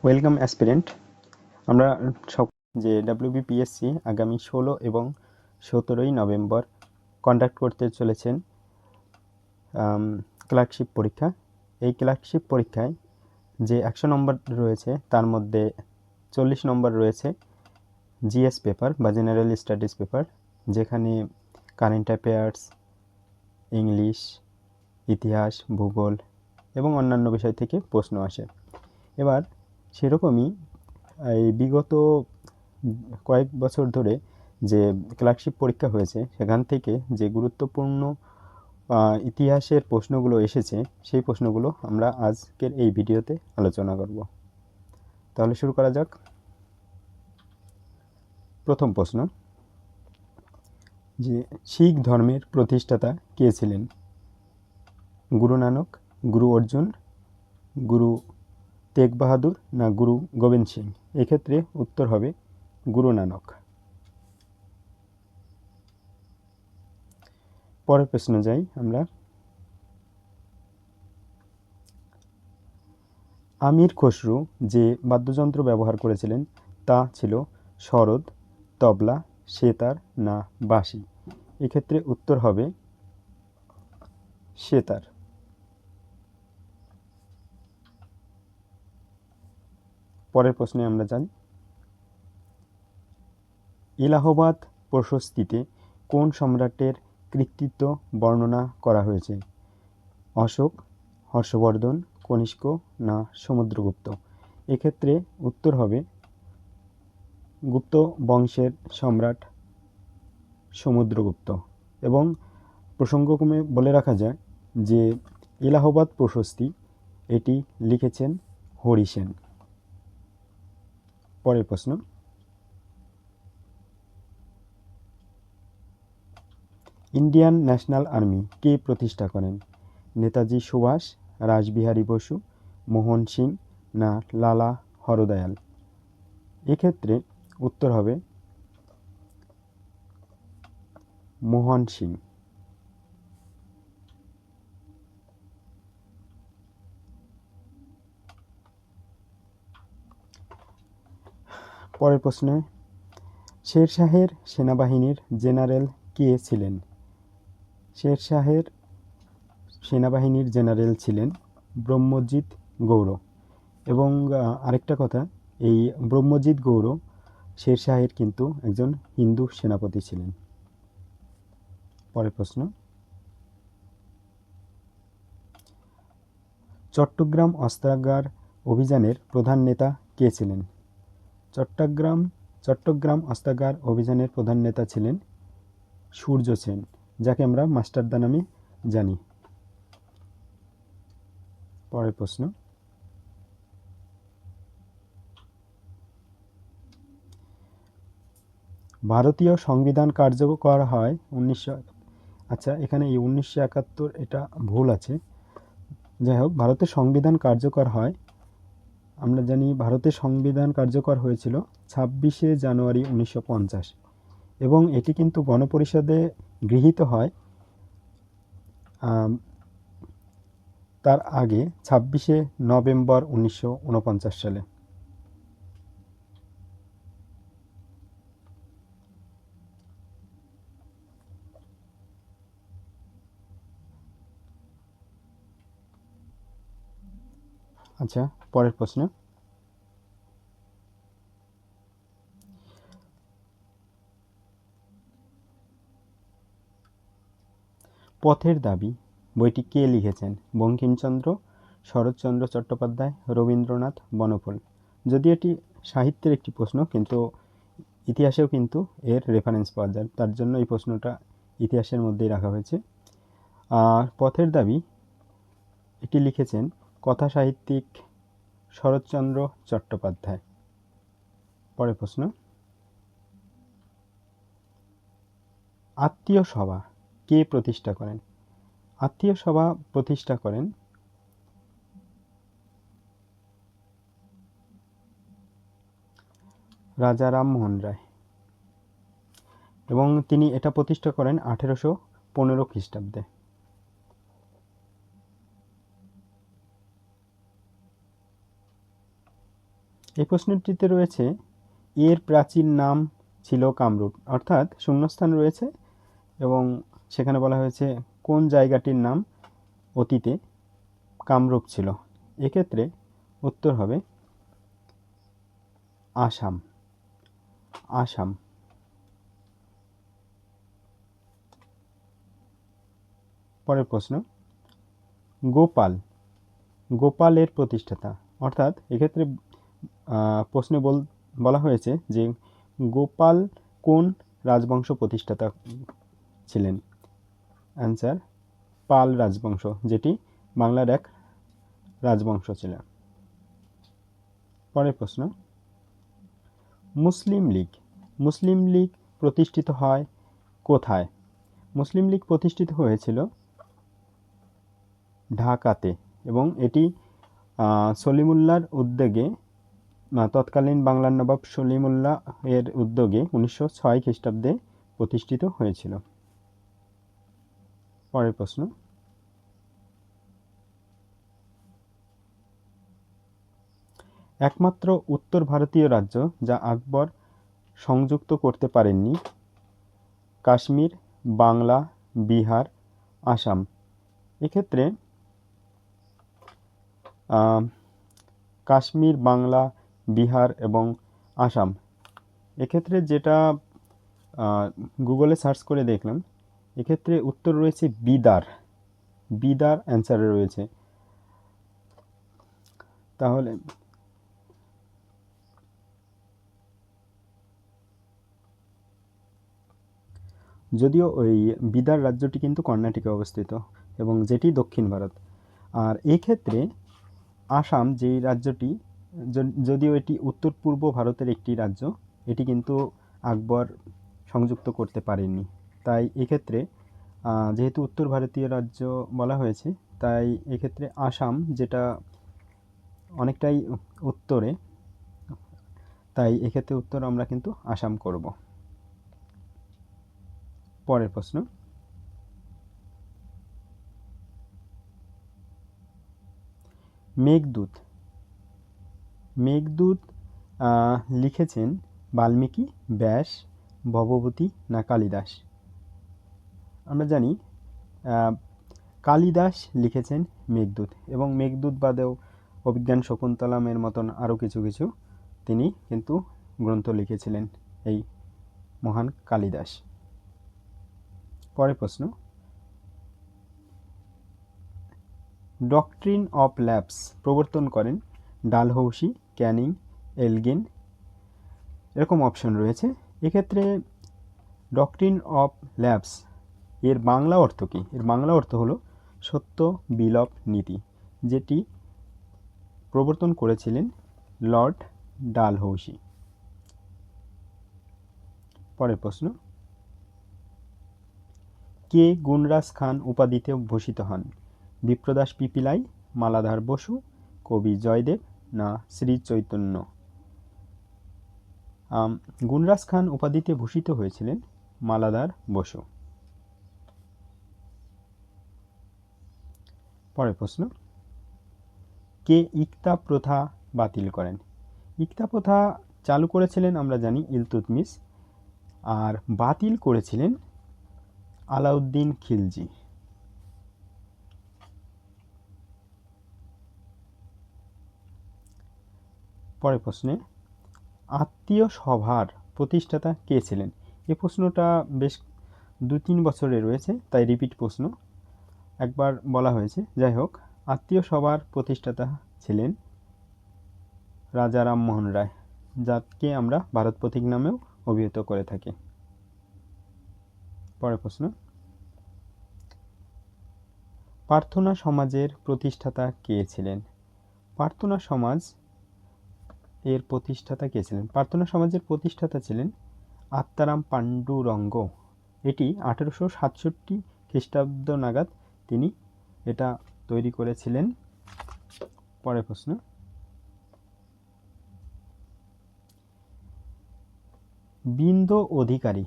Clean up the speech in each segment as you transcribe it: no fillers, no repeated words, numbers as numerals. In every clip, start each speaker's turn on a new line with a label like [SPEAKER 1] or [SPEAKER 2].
[SPEAKER 1] Welcome aspirant. আমরা সব যে ডাব্লিউবিপিএসসি আগামী 16 এবং 17ই নভেম্বর কন্ডাক্ট করতে চলেছেন ক্লার্কশিপ পরীক্ষা। এই ক্লার্কশিপ পরীক্ষায় যে 100 নম্বর রয়েছে তার মধ্যে 40 নম্বর রয়েছে জিএস পেপার বা জেনারেল স্টাডিজ পেপার, যেখানে কারেন্ট অ্যাফেয়ার্স, ইংলিশ, ইতিহাস, ভূগোল এবং অন্যান্য বিষয় থেকে প্রশ্ন আসে। এবার সেরকমই এই বিগত কয়েক বছর ধরে যে ক্লার্কশিপ পরীক্ষা হয়েছে সেখান থেকে যে গুরুত্বপূর্ণ ইতিহাসের প্রশ্নগুলো এসেছে সেই প্রশ্নগুলো আমরা আজকের এই ভিডিওতে আলোচনা করব। তাহলে শুরু করা যাক। প্রথম প্রশ্ন, যে শিখ ধর্মের প্রতিষ্ঠাতা কে ছিলেন? গুরু নানক, গুরু অর্জুন, গুরু তেগ বাহাদুর না গুরু গোবিন্দ সিং? এক্ষেত্রে উত্তর হবে গুরু নানক। পরের প্রশ্ন যাই আমরা। আমির খসরু যে বাদ্যযন্ত্র ব্যবহার করেছিলেন তা ছিল সরোদ, তবলা, সেতার না বাঁশি? এক্ষেত্রে উত্তর হবে সেতার। পরের প্রশ্নে আমরা যাই। এলাহাবাদ প্রশস্তিতে কোন সম্রাটের কৃতিত্ব বর্ণনা করা হয়েছে? অশোক, হর্ষবর্ধন, কনিষ্ক না সমুদ্রগুপ্ত? এক্ষেত্রে উত্তর হবে গুপ্ত বংশের সম্রাট সমুদ্রগুপ্ত। এবং প্রসঙ্গক্রমে বলে রাখা যায় যে এলাহাবাদ প্রশস্তি এটি লিখেছেন হরিসেন। পরের প্রশ্ন, ইন্ডিয়ান ন্যাশনাল আর্মি কে প্রতিষ্ঠা করেন? নেতাজি সুভাষ, রাসবিহারী বসু, মোহন সিং না লালা হরদয়াল? এক্ষেত্রে উত্তর হবে মোহন সিং। পরের প্রশ্নে, শেরশাহের সেনাবাহিনীর জেনারেল কে ছিলেন? শেরশাহের সেনাবাহিনীর জেনারেল ছিলেন ব্রহ্মজিৎ গৌর। এবং আরেকটা কথা, এই ব্রহ্মজিৎ গৌর শেরশাহের কিন্তু একজন হিন্দু সেনাপতি ছিলেন। পরের প্রশ্ন, চট্টগ্রাম অস্ত্রাগার অভিযানের প্রধান নেতা কে ছিলেন? চট্টগ্রাম অস্ত্রাগার অভিযানের প্রধান নেতা ছিলেন সূর্য সেন, যাকে আমরা মাস্টারদা নামে জানি। পরের প্রশ্ন, ভারতীয় সংবিধান কার্যকর হয় 1971। এখানে এই 1971 এটা ভুল আছে। যাই হোক, ভারতের সংবিধান কার্যকর হয়, আমরা জানি ভারতের সংবিধান কার্যকর হয়েছিল 26শে জানুয়ারি 1950 এবং এটি কিন্তু গণপরিষদে গৃহীত হয় তার আগে 26শে নভেম্বর 1949 সালে। পরের প্রশ্ন, পথের দাবি বইটি কে লিখেছেন? বঙ্কিমচন্দ্র, শরৎচন্দ্র চট্টোপাধ্যায়, রবীন্দ্রনাথ, বনফল? যদি এটি সাহিত্যের একটি প্রশ্ন, কিন্তু ইতিহাসেও কিন্তু এর রেফারেন্স পাওয়া যায়, তার জন্য এই প্রশ্নটা ইতিহাসের মধ্যেই রাখা হয়েছে। আর পথের দাবি এটি লিখেছেন কথা সাহিত্যিক শরৎচন্দ্র চট্টোপাধ্যায়। পরের প্রশ্ন, আত্মীয় সভা কে প্রতিষ্ঠা করেন? আত্মীয় সভা প্রতিষ্ঠা করেন রাজা রামমোহন রায় এবং তিনি এটা প্রতিষ্ঠা করেন 1815 খ্রিস্টাব্দে। এই প্রশ্নটিতে রয়েছে এর প্রাচীন নাম ছিল কামরূপ, অর্থাৎ শূন্যস্থান রয়েছে এবং সেখানে বলা হয়েছে কোন জায়গাটির নাম অতীতে কামরূপ ছিল। এক্ষেত্রে উত্তর হবে আসাম। আসাম। পরের প্রশ্ন, গোপাল। গোপালের প্রতিষ্ঠাতা, অর্থাৎ এক্ষেত্রে প্রশ্নে বলা হয়েছে যে গোপাল কোন রাজবংশ প্রতিষ্ঠাতা ছিলেন। অ্যান্সার পাল রাজবংশ, যেটি বাংলার এক রাজবংশ ছিল। পরের প্রশ্ন, মুসলিম লীগ। মুসলিম লীগ প্রতিষ্ঠিত হয় কোথায়? মুসলিম লীগ প্রতিষ্ঠিত হয়েছিল ঢাকাতে এবং এটি সলিমুল্লাহর উদ্যোগে, তৎকালীন বাংলার নবাব সলিমুল্লাহ এর উদ্যোগে 1906 খ্রিস্টাব্দে প্রতিষ্ঠিত হয়েছিল। পরের প্রশ্ন, একমাত্র উত্তর ভারতীয় রাজ্য যা আকবর সংযুক্ত করতে পারেননি, কাশ্মীর, বাংলা, বিহার, আসাম। এক্ষেত্রে কাশ্মীর, বাংলা, বিহার এবং আসাম, এক্ষেত্রে যেটা গুগলে সার্চ করে দেখলাম, এক্ষেত্রে উত্তর রয়েছে বিদার। বিদার অ্যান্সারে রয়েছে। তাহলে যদিও ওই বিদার রাজ্যটি কিন্তু কর্ণাটকে অবস্থিত এবং যেটি দক্ষিণ ভারত। আর এক্ষেত্রে আসাম যেই রাজ্যটি, যদিও এটি উত্তর পূর্ব ভারতের একটি রাজ্য, এটি কিন্তু আকবর সংযুক্ত করতে পারেননি। তাই এক্ষেত্রে যেহেতু উত্তর ভারতীয় রাজ্য বলা হয়েছে, তাই এক্ষেত্রে আসাম, যেটা অনেকটাই উত্তরে, তাই এক্ষেত্রে উত্তর আমরা কিন্তু আসাম করব। পরের প্রশ্ন, মেঘদূত। মেঘদূত লিখেছেন বাল্মীকি, ব্যাস, ভবভূতি না কালিদাস? আমরা জানি কালিদাস লিখেছেন মেঘদূত, এবং মেঘদূত বাদেও অভিজ্ঞান শকুন্তলামের মতন আরও কিছু কিছু তিনি কিন্তু গ্রন্থ লিখেছিলেন এই মহান কালিদাস। পরের প্রশ্ন, ডক্ট্রিন অফ ল্যাবস প্রবর্তন করেন ডালহৌসি, ক্যানিং, এলগিন, এরকম অপশন রয়েছে। এক্ষেত্রে ডক্ট্রিন অফ ল্যাবস এর বাংলা অর্থ কী? এর বাংলা অর্থ হলো সত্য বিলোপ নীতি, যেটি প্রবর্তন করেছিলেন লর্ড ডালহৌসি। পরের প্রশ্ন, কে গুণরাজ খান উপাধিতে ভূষিত হন? বিপ্রদাস পিপিলাই, মালাধার বসু, কবি জয়দেব না শ্রী চৈতন্য? গুণরাজ খান উপাধিতে ভূষিত হয়েছিলেন মালাধার বসু। পরের প্রশ্ন, কে ইকতা প্রথা বাতিল করেন? ইকতা প্রথা চালু করেছিলেন আমরা জানি ইলতুৎমিশ, আর বাতিল করেছিলেন আলাউদ্দিন খিলজি। পরের প্রশ্নে, আত্মীয় সভার প্রতিষ্ঠাতা কে ছিলেন? এই প্রশ্নটা বেশ 2-3 বছরে রয়েছে, তাই রিপিট প্রশ্ন, একবার বলা হয়েছে। যাই হোক, আত্মীয় সভার প্রতিষ্ঠাতা ছিলেন রাজা রামমোহন রায়, যাকে আমরা ভারত পথিক নামেও অভিহিত করে থাকি। পরের প্রশ্ন, প্রার্থনা সমাজের প্রতিষ্ঠাতা কে ছিলেন? প্রার্থনা সমাজ এর প্রতিষ্ঠাতা কে ছিলেন? প্রার্থনা সমাজের প্রতিষ্ঠাতা ছিলেন আত্মারাম পাণ্ডুরঙ্গ। এটি 1867 খ্রিস্টাব্দ নাগাদ তিনি এটা তৈরি করেছিলেন। পরের প্রশ্ন, বিন্দ অধিকারী।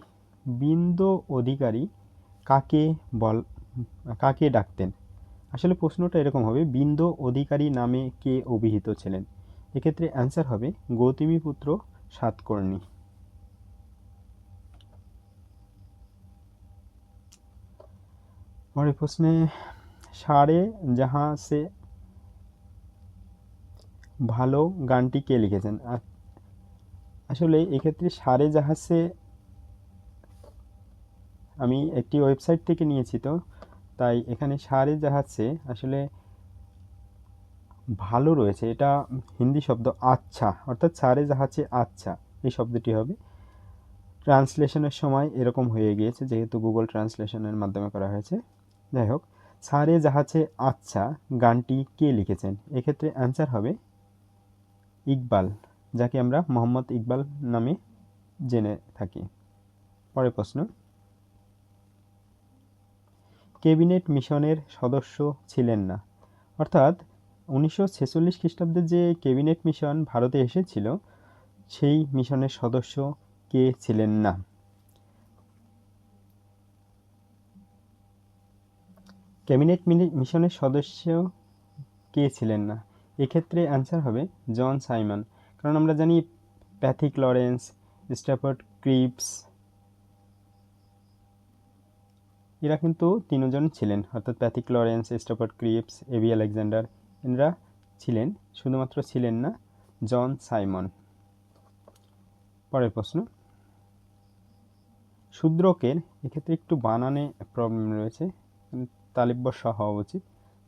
[SPEAKER 1] বিন্দ অধিকারী কাকে ডাকতেন? আসলে প্রশ্নটা এরকম হবে, বিন্দ অধিকারী নামে কে অভিহিত ছিলেন? এক্ষেত্রে অ্যান্সার হবে গৌতমীপুত্র সাতকর্ণী। পরের প্রশ্নে সারে জাহাঁ সে ভালো গানটি কে লিখেছেন? আসলে এক্ষেত্রে সারে জাহাঁ সে আমি একটি ওয়েবসাইট থেকে নিয়েছি, তো তাই এখানে সারে জাহাঁ সে আসলে ভালো রয়েছে, এটা হিন্দি শব্দ আচ্ছা, অর্থাৎ সারে জাহাঁ সে আচ্ছা এই শব্দটি হবে। ট্রান্সলেশনের সময় এরকম হয়ে গিয়েছে, যেহেতু গুগল ট্রান্সলেশনের মাধ্যমে করা হয়েছে। যাই হোক, সারে জাহাঁ সে আচ্ছা গানটি কে লিখেছেন? এক্ষেত্রে অ্যান্সার হবে ইকবাল, যাকে আমরা মোহাম্মদ ইকবাল নামে জেনে থাকি। পরের প্রশ্ন, ক্যাবিনেট মিশনের সদস্য ছিলেন না, অর্থাৎ 1946 খ্রিস্টাব্দে যে ক্যাবিনেট মিশন ভারতে এসেছিল সেই মিশনের সদস্য কে ছিলেন না? ক্যাবিনেট মিশনের সদস্য কে ছিলেন না? এক্ষেত্রে অ্যান্সার হবে জন সাইমন, কারণ আমরা জানি প্যাথিক লরেন্স, স্ট্যাফোর্ড ক্রিপস এরা কিন্তু তিনজন ছিলেন, অর্থাৎ Pethick Lawrence, Stafford Cripps, AV Alexander, এরা ছিলেন, শুধুমাত্র ছিলেন না জন সাইমন। পরের প্রশ্ন, শূদ্রকের, এক্ষেত্রে একটু বানানে প্রবলেম রয়েছে, তালিব্য হওয়া উচিত।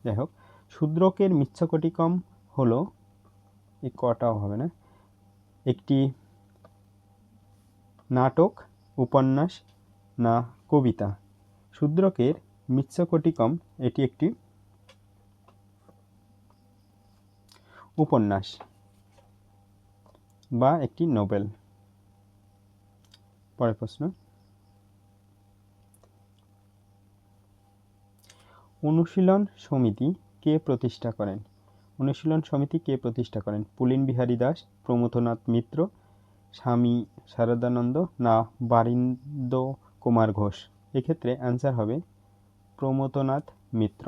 [SPEAKER 1] যাই হোক, শূদ্রকের মিচ্ছকটিকম হলো, এই কটাও হবে না, একটি নাটক, উপন্যাস না কবিতা? শূদ্রকের মিচ্ছকটিকম এটি একটি উপন্যাস বা একটি নোবেল। পরের প্রশ্ন, অনুশীলন সমিতি কে প্রতিষ্ঠা করেন? অনুশীলন সমিতি কে প্রতিষ্ঠা করেন? পুলিন বিহারী দাস, প্রমথনাথ মিত্র, স্বামী শারদানন্দ না বারিন্দ কুমার ঘোষ? এক্ষেত্রে অ্যান্সার হবে প্রমথনাথ মিত্র।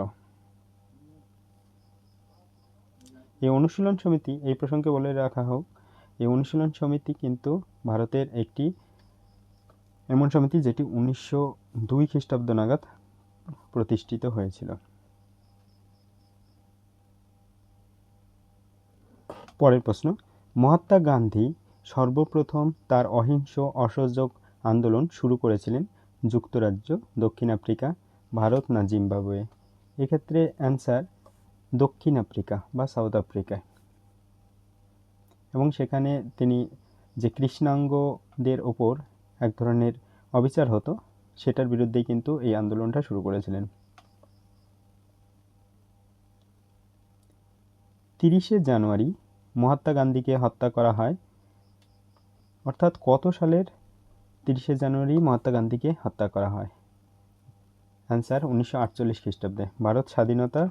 [SPEAKER 1] এই অনুশীলন সমিতি, এই প্রসঙ্গে বলে রাখা হোক, এই অনুশীলন সমিতি কিন্তু ভারতের একটি এমন সমিতি যেটি 1902 খ্রিস্টাব্দ নাগাদ প্রতিষ্ঠিত হয়েছিল। পরের প্রশ্ন, মহাত্মা গান্ধী সর্বপ্রথম তার অহিংস অসহযোগ আন্দোলন শুরু করেছিলেন যুক্তরাজ্য, দক্ষিণ আফ্রিকা, ভারত না জিম্বাবুয়ে? এক্ষেত্রে অ্যান্সার দক্ষিণ আফ্রিকা বা সাউথ আফ্রিকায়। এবং সেখানে তিনি যে কৃষ্ণাঙ্গদের ওপর এক ধরনের অবিচার হতো সেটার বিরুদ্ধেই কিন্তু এই আন্দোলনটা শুরু করেছিলেন। 30শে জানুয়ারি মহাত্মা গান্ধীকে হত্যা করা হয়, অর্থাৎ কত সালের 30শে জানুয়ারি মহাত্মা গান্ধীকে হত্যা করা হয়? অ্যান্সার 1948 খ্রিস্টাব্দে। ভারত স্বাধীনতা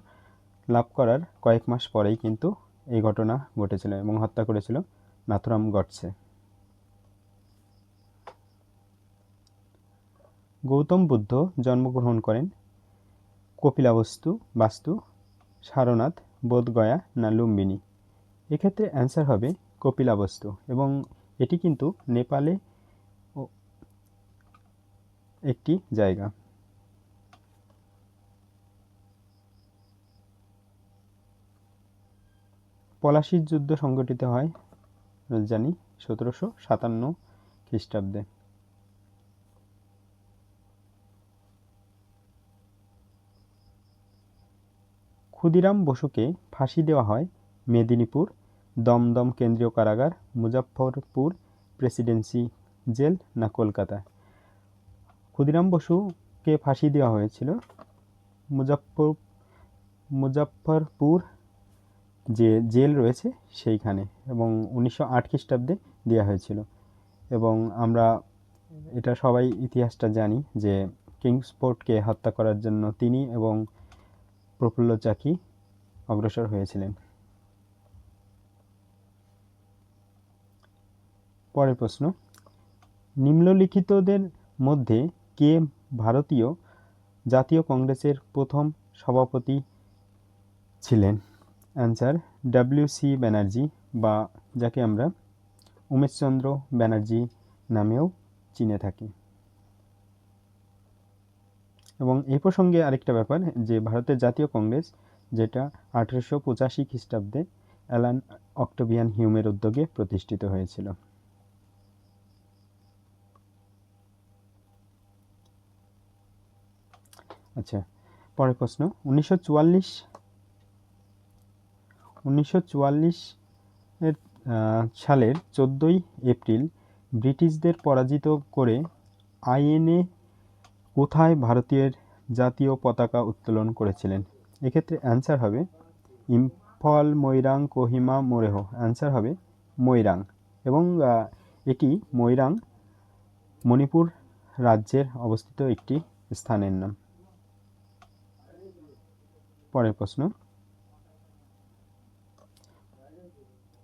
[SPEAKER 1] লাভ করার কয়েক মাস পরেই কিন্তু এই ঘটনা ঘটেছিল এবং হত্যা করেছিল নাথুরাম গডসে। গৌতম বুদ্ধ জন্মগ্রহণ করেন কপিলাবস্তু, সারনাথ, বোধগয়া না লুম্বিনী? এক্ষেত্রে অ্যান্সার হবে কপিলাবস্তু, এবং এটি কিন্তু নেপালে একটি জায়গা। পলাশীর যুদ্ধ সংঘটিত হয় জানি 1757 খ্রিস্টাব্দে। ক্ষুদিরাম বসুকে ফাঁসি দেওয়া হয় মেদিনীপুর, দমদম কেন্দ্রীয় কারাগার, মুজাফফরপুর প্রেসিডেন্সি জেল না কলকাতা? ক্ষুদিরাম বসুকে ফাঁসি দেওয়া হয়েছিল মুজাফফরপুর যে জেল রয়েছে সেইখানে, এবং 1908 খ্রিস্টাব্দে দেওয়া হয়েছিল। এবং আমরা এটা সবাই ইতিহাসটা জানি যে কিংসফোর্ডকে হত্যা করার জন্য তিনি এবং প্রফুল্ল চাকি অগ্রসর হয়েছিলেন। পরের প্রশ্ন, নিম্নলিখিতদের মধ্যে কে ভারতীয় জাতীয় কংগ্রেসের প্রথম সভাপতি ছিলেন? অ্যান্সার ডব্লিউ.সি. ব্যানার্জি, বা যাকে আমরা উমেশচন্দ্র ব্যানার্জি নামেও চিনে থাকি। এবং এই প্রসঙ্গে আরেকটা ব্যাপার যে ভারতের জাতীয় কংগ্রেস, যেটা 1885 খ্রিস্টাব্দে অ্যালান অক্টোভিয়ান হিউমের উদ্যোগে প্রতিষ্ঠিত হয়েছিল। আচ্ছা, পরের প্রশ্ন। 1944 এর সালের 14ই এপ্রিল ব্রিটিশদের পরাজিত করে আইএনএ কোথায় ভারতের জাতীয় পতাকা উত্তোলন করেছিলেন? এক্ষেত্রে অ্যান্সার হবে ইম্ফল, মৈরাং, কোহিমা, মোরেহ। অ্যান্সার হবে মৈরাং। এবং এটি মৈরাং মণিপুর রাজ্যের অবস্থিত একটি স্থানের নাম। পরের প্রশ্ন।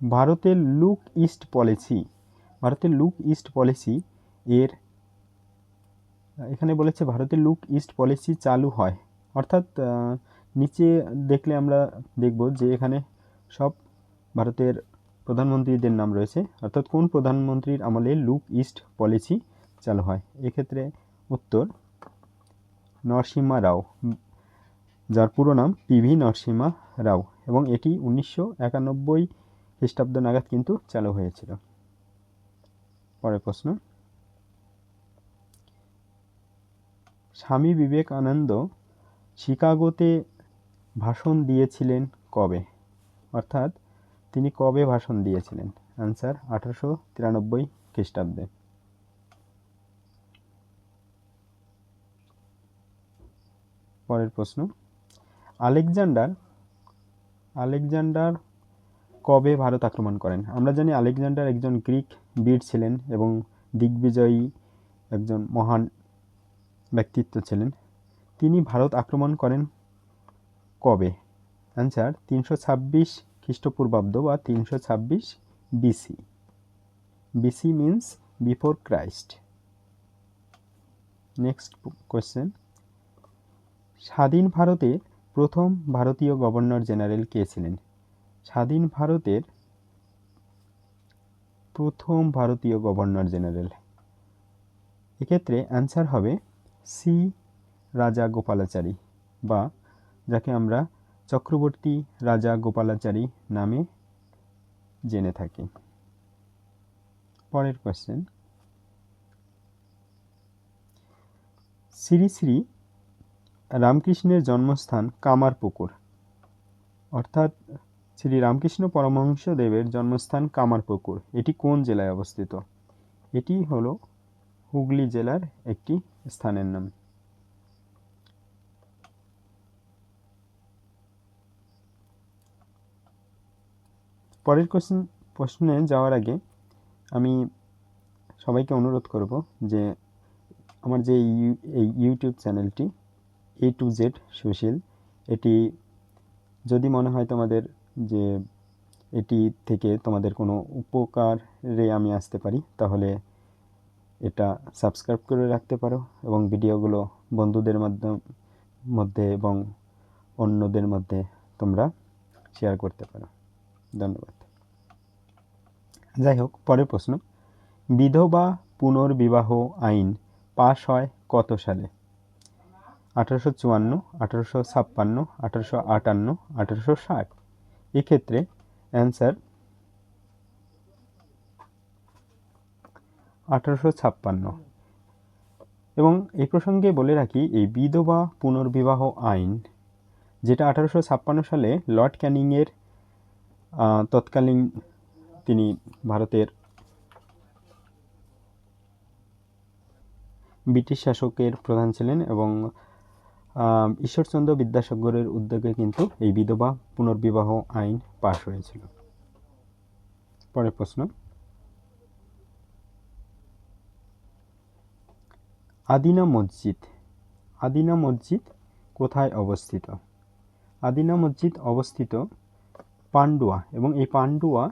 [SPEAKER 1] ভারতের লুক ইস্ট পলিসি এর এখানে বলেছে ভারতের লুক ইস্ট পলিসি চালু হয়, অর্থাৎ নিচে দেখলে আমরা দেখব যে এখানে সব ভারতের প্রধানমন্ত্রীদের নাম রয়েছে, অর্থাৎ কোন প্রধানমন্ত্রীর আমলে লুক ইস্ট পলিসি চালু হয়। এক্ষেত্রে উত্তর নরসিম্হা রাও, যার পুরো নাম পিভি নরসিম্হা রাও, এবং এটি 1991 খ্রিস্টাব্দ নাগাদ কিন্তু চালু হয়েছিল। পরের প্রশ্ন। স্বামী বিবেকানন্দ শিকাগোতে ভাষণ দিয়েছিলেন কবে? অর্থাৎ তিনি কবে ভাষণ দিয়েছিলেন? অ্যান্সার 1893 খ্রিস্টাব্দে। পরের প্রশ্ন। আলেকজান্ডার কবে ভারত আক্রমণ করেন? আমরা জানি আলেকজান্ডার একজন গ্রিক বীর ছিলেন এবং দিগ্বিজয়ী একজন মহান ব্যক্তিত্ব ছিলেন। তিনি ভারত আক্রমণ করেন কবে? অ্যান্সার 326 খ্রিস্টপূর্বাব্দ বা 326 BC. BC means before Christ. Next question. স্বাধীন ভারতের প্রথম ভারতীয় গভর্নর জেনারেল কে ছিলেন? স্বাধীন ভারতের প্রথম ভারতীয় গভর্নর জেনারেল, এক্ষেত্রে অ্যান্সার হবে সি রাজা গোপালাচারী, বা যাকে আমরা চক্রবর্তী রাজা গোপালাচারী নামে জেনে থাকি। পরের কোয়েশ্চেন। শ্রী শ্রী রামকৃষ্ণের জন্মস্থান কামারপুকুর, অর্থাৎ শ্রী রামকৃষ্ণ পরমহংস দেবের জন্মস্থান কামারপুকুর, এটি কোন জেলায় অবস্থিত? এটি হলো হুগলি জেলার একটি স্থানের নাম। পরের প্রশ্নে যাওয়ার আগে আমি সবাইকে অনুরোধ করব যে আমার যে এই ইউটিউব চ্যানেলটি A to Z সোশ্যাল, এটি যদি মনে হয় তোমাদের যে এটি থেকে তোমাদের কোনো উপকারে আমি আসতে পারি, তাহলে এটা সাবস্ক্রাইব করে রাখতে পারো এবং ভিডিওগুলো বন্ধুদের মধ্যে এবং অন্যদের মধ্যে তোমরা শেয়ার করতে পারো। ধন্যবাদ। যাই হোক, পরের প্রশ্ন। বিধবা পুনর্বিবাহ আইন পাশ হয় কত সালে? 1854, 1856, 1858, 1860। এক্ষেত্রে অ্যান্সার 1856। এবং এই প্রসঙ্গে বলে রাখি, এই বিধবা পুনর্বিবাহ আইন, যেটা 1856 সালে লর্ড ক্যানিংয়ের তৎকালীন তিনি ভারতের ব্রিটিশ শাসকের প্রধান ছিলেন এবং ঈশ্বরচন্দ্র বিদ্যাসাগরের উদ্যোগে কিন্তু এই বিধবা পুনর্বিবাহ আইন পাশ হয়েছিল। পরের প্রশ্ন। আদিনা মসজিদ কোথায় অবস্থিত? আদিনা মসজিদ অবস্থিত পান্ডুয়া, এবং এই পান্ডুয়া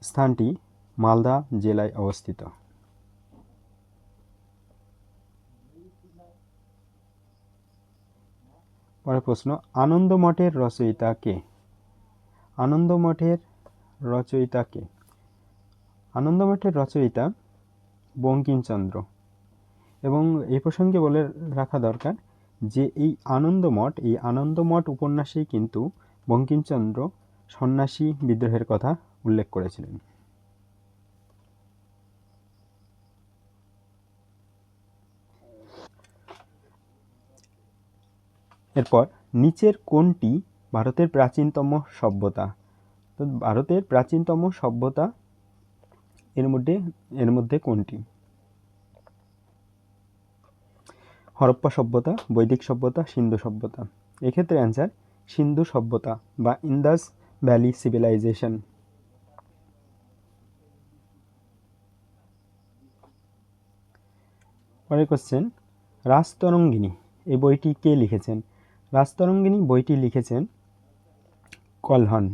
[SPEAKER 1] স্থানটি মালদা জেলায় অবস্থিত। পরের প্রশ্ন। আনন্দ মঠের রচয়িতা কে? আনন্দ মঠের রচয়িতা কে? আনন্দমঠের রচয়িতা বঙ্কিমচন্দ্র। এবং এই প্রসঙ্গে বলে রাখা দরকার যে এই আনন্দমঠ উপন্যাসেই কিন্তু বঙ্কিমচন্দ্র সন্ন্যাসী বিদ্রোহের কথা উল্লেখ করেছিলেন। এরপর নিচের কোনটি ভারতের প্রাচীনতম সভ্যতা? তো ভারতের প্রাচীনতম সভ্যতা এর মধ্যে কোনটি? হরপ্পা সভ্যতা, বৈদিক সভ্যতা, সিন্ধু সভ্যতা। এক্ষেত্রে অ্যান্সার সিন্ধু সভ্যতা বা ইন্দাস ভ্যালি সিভিলাইজেশন। পরের কোশ্চেন, রাজতরঙ্গিনী এই বইটি কে লিখেছেন? রাজতরঙ্গিনী বইটি লিখেছেন কলহন।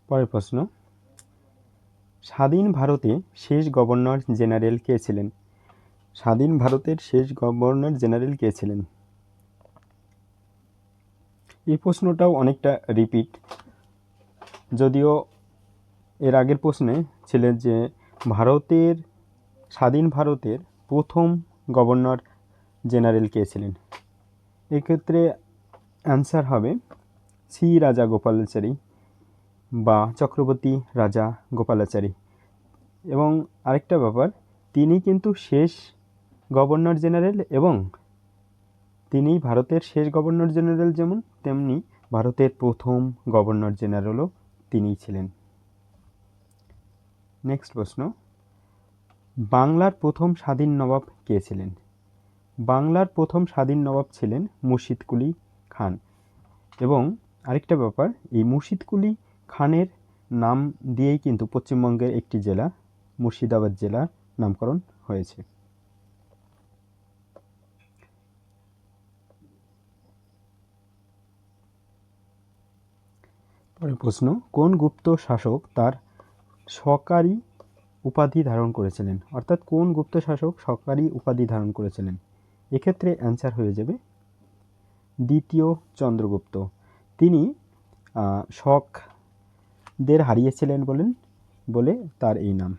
[SPEAKER 1] পরের প্রশ্ন, স্বাধীন ভারতে শেষ গভর্নর জেনারেল কে ছিলেন? স্বাধীন ভারতের শেষ গভর্নর জেনারেল কে ছিলেন? এই প্রশ্নটাও অনেকটা রিপিট, যদিও এর আগের প্রশ্নে ছিল যে স্বাধীন ভারতের প্রথম গভর্নর জেনারেল কে ছিলেন। এক্ষেত্রে অ্যান্সার হবে শ্রী রাজা গোপালাচারী বা চক্রবর্তী রাজা গোপালাচারী। এবং আরেকটা ব্যাপার, তিনি কিন্তু শেষ গভর্নর জেনারেল এবং তিনি ভারতের শেষ গভর্নর জেনারেল যেমন তেমনি ভারতের প্রথম গভর্নর জেনারেলও তিনিই ছিলেন। নেক্সট প্রশ্ন, বাংলার প্রথম স্বাধীন নবাব কে ছিলেন? বাংলার প্রথম স্বাধীন নবাব ছিলেন মুর্শিদ কুলি খান। এবং আরেকটা ব্যাপার, এই মুর্শিদ কুলি খানের নাম দিয়েই কিন্তু পশ্চিমবঙ্গের একটি জেলা মুর্শিদাবাদ জেলার নামকরণ হয়েছে। পরের প্রশ্ন, কোন গুপ্ত শাসক তার সরকারি উপাধি ধারণ করেছিলেন? অর্থাৎ কোন গুপ্ত শাসক সরকারি উপাধি ধারণ করেছিলেন? এক্ষেত্রে অ্যান্সার হয়ে যাবে দ্বিতীয় চন্দ্রগুপ্ত। তিনি শকদের হারিয়েছিলেন বলে তার এই নাম।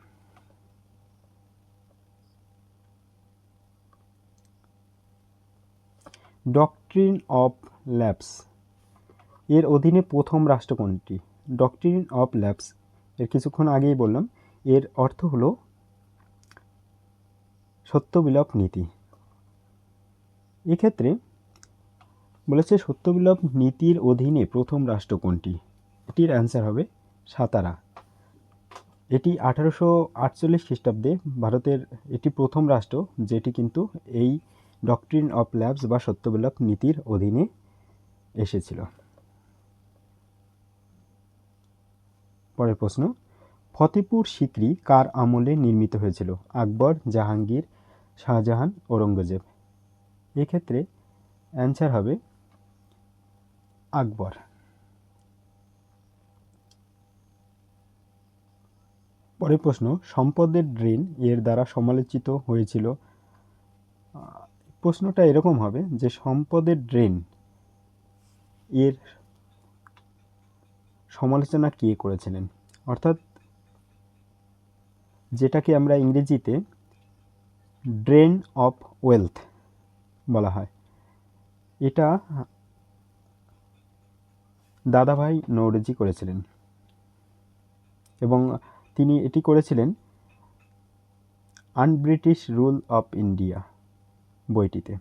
[SPEAKER 1] ডক্ট্রিন অফ ল্যাপস এর অধীনে প্রথম রাষ্ট্র কোনটি? ডক্ট্রিন অফ ল্যাপস এর কিছুক্ষণ আগেই বললাম, এর অর্থ হলো সত্যবিলোপ নীতি। এক্ষেত্রে বলেছে সত্যবিলোপ নীতির অধীনে প্রথম রাষ্ট্র কোনটি? এটির অ্যান্সার হবে সাতারা। এটি 1848 খ্রিস্টাব্দে ভারতের এটি প্রথম রাষ্ট্র যেটি কিন্তু এই ডক্ট্রিন অফ ল্যাপস বা সত্যবিলোপ নীতির অধীনে এসেছিল। পরের প্রশ্ন, ফতেপুর সিক্রি কার আমলে নির্মিত হয়েছিল? আকবর, জাহাঙ্গীর, শাহজাহান, ঔরঙ্গজেব। এক্ষেত্রে অ্যান্সার হবে আকবর। পরের প্রশ্ন, সম্পদের ড্রেন এর দ্বারা সমালোচিত হয়েছিল। প্রশ্নটা এরকম হবে যে সম্পদের ড্রেন এর সমালোচনা কে করেছিলেন? অর্থাৎ যেটাকে আমরা ইংরেজিতে ড্রেন অফ ওয়েলথ বলা হয়, এটা দাদাভাই নওরোজি করেছিলেন এবং তিনি এটি করেছিলেন আনব্রিটিশ রুল অফ ইন্ডিয়া বইটিতে।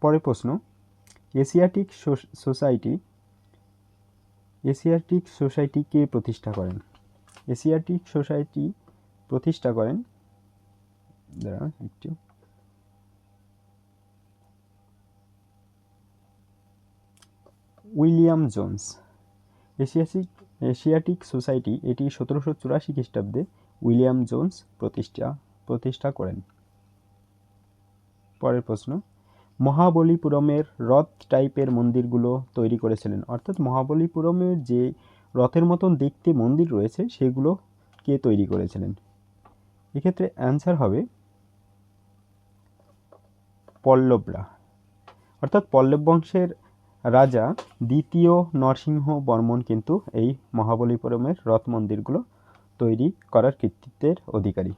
[SPEAKER 1] পরের প্রশ্ন, এশিয়াটিক সোসাইটি কে প্রতিষ্ঠা করেন? এশিয়াটিক সোসাইটি প্রতিষ্ঠা করেন উইলিয়াম জোন্স। এশিয়াটিক সোসাইটি এটি 1784 খ্রিস্টাব্দে উইলিয়াম জোন্স প্রতিষ্ঠা করেন। পরের প্রশ্ন, মহাবলীপুরমের রথ টাইপের মন্দিরগুলো তৈরি করেছিলেন? অর্থাৎ মহাবলীপুরমের যে রথের মতন দেখতে মন্দির রয়েছে সেগুলো কে তৈরি করেছিলেন? এক্ষেত্রে অ্যান্সার হবে পল্লবরা, অর্থাৎ পল্লব বংশের রাজা দ্বিতীয় নরসিংহ বর্মন কিন্তু এই মহাবলীপুরমের রথ মন্দিরগুলো তৈরি করার কৃতিত্বের অধিকারী।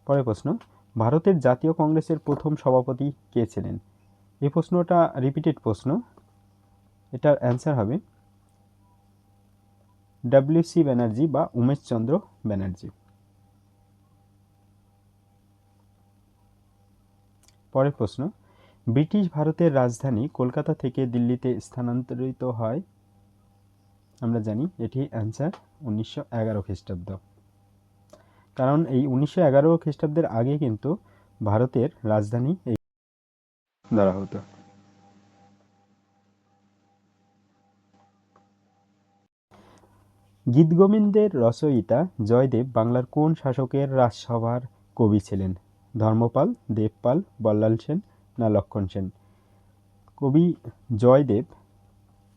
[SPEAKER 1] পরের প্রশ্ন, ভারতের জাতীয় কংগ্রেসের প্রথম সভাপতি কে ছিলেন? এই প্রশ্নটা রিপিটেড প্রশ্ন, এটার অ্যান্সার হবে ডব্লিউ.সি. ব্যানার্জি বা উমেশচন্দ্র ব্যানার্জি। পরের প্রশ্ন, ব্রিটিশ ভারতের রাজধানী কলকাতা থেকে দিল্লিতে স্থানান্তরিত হয়? আমরা জানি এটি অ্যান্সার 1911 খ্রিস্টাব্দ। কারণ এই 1911 খ্রিস্টাব্দের আগে কিন্তু ভারতের রাজধানী এই ধরা হতো। গীতগোবিন্দের রচয়িতা জয়দেব বাংলার কোন শাসকের রাজসভার কবি ছিলেন? ধর্মপাল, দেবপাল, বল্লাল সেন না লক্ষণ সেন? কবি জয়দেব,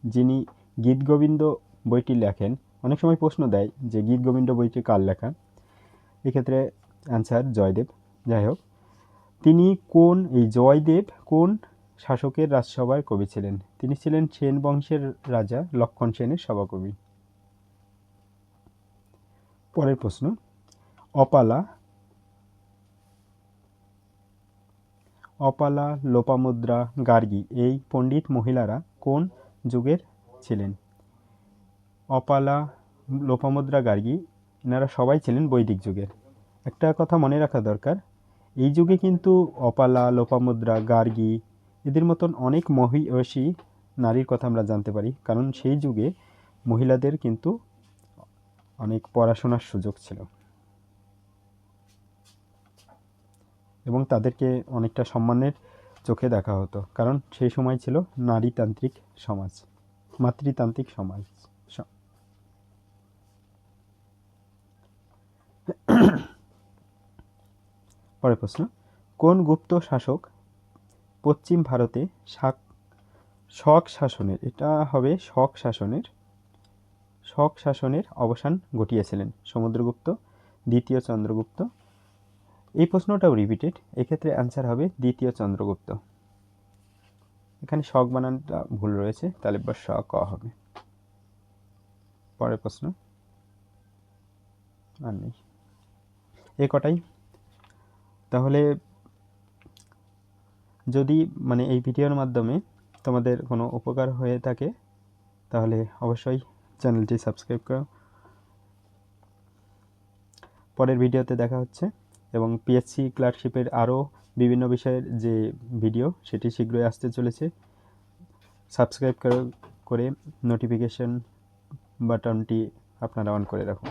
[SPEAKER 1] যিনি গীতগোবিন্দ বইটি লেখেন, অনেক সময় প্রশ্ন দেয় যে গীতগোবিন্দ বইটি কার লেখা, এক্ষেত্রে অ্যান্সার জয়দেব। যাই হোক, তিনি এই জয়দেব কোন শাসকের রাজসভার কবি ছিলেন? তিনি ছিলেন সেন বংশের রাজা লক্ষণ সেনের সভাকবি। পরের প্রশ্ন, অপালা, লোপামুদ্রা, গার্গী এই পণ্ডিত মহিলারা কোন যুগের ছিলেন? অপালা, লোপামুদ্রা, গার্গী এনারা সবাই ছিলেন বৈদিক যুগের। একটা কথা মনে রাখা দরকার, এই যুগে কিন্তু অপালা, লোপামুদ্রা, গার্গী এদের মতন অনেক মহিয়সী নারীর কথা আমরা জানতে পারি, কারণ সেই যুগে মহিলাদের কিন্তু অনেক পড়াশোনার সুযোগ ছিল এবং তাদেরকে অনেকটা সম্মানের চোখে দেখা হতো, কারণ সেই সময় ছিল নারীতান্ত্রিক সমাজ, মাতৃতান্ত্রিক সমাজ। পরের প্রশ্ন, কোন গুপ্ত শাসক পশ্চিম ভারতে শক শাসনের অবসান ঘটিয়েছিলেন? সমুদ্রগুপ্ত, দ্বিতীয় চন্দ্রগুপ্ত? এই প্রশ্নটাও রিপিটেড, এক্ষেত্রে অ্যান্সার হবে দ্বিতীয় চন্দ্রগুপ্ত। এখানে শক বানানটা ভুল রয়েছে, তাহলে বা ক হবে। পরের প্রশ্ন আর নেই, এ কটাই। তাহলে যদি এই ভিডিওর মাধ্যমে তোমাদের কোনো উপকার হয়ে থাকে তাহলে অবশ্যই চ্যানেলটি সাবস্ক্রাইব করো। পরের ভিডিওতে দেখা হচ্ছে, এবং পিএসসি ক্লার্কশিপের আরও বিভিন্ন বিষয়ের যে ভিডিও সেটি শীঘ্রই আসতে চলেছে। সাবস্ক্রাইব করে নোটিফিকেশন বাটনটি আপনারা অন করে রাখুন।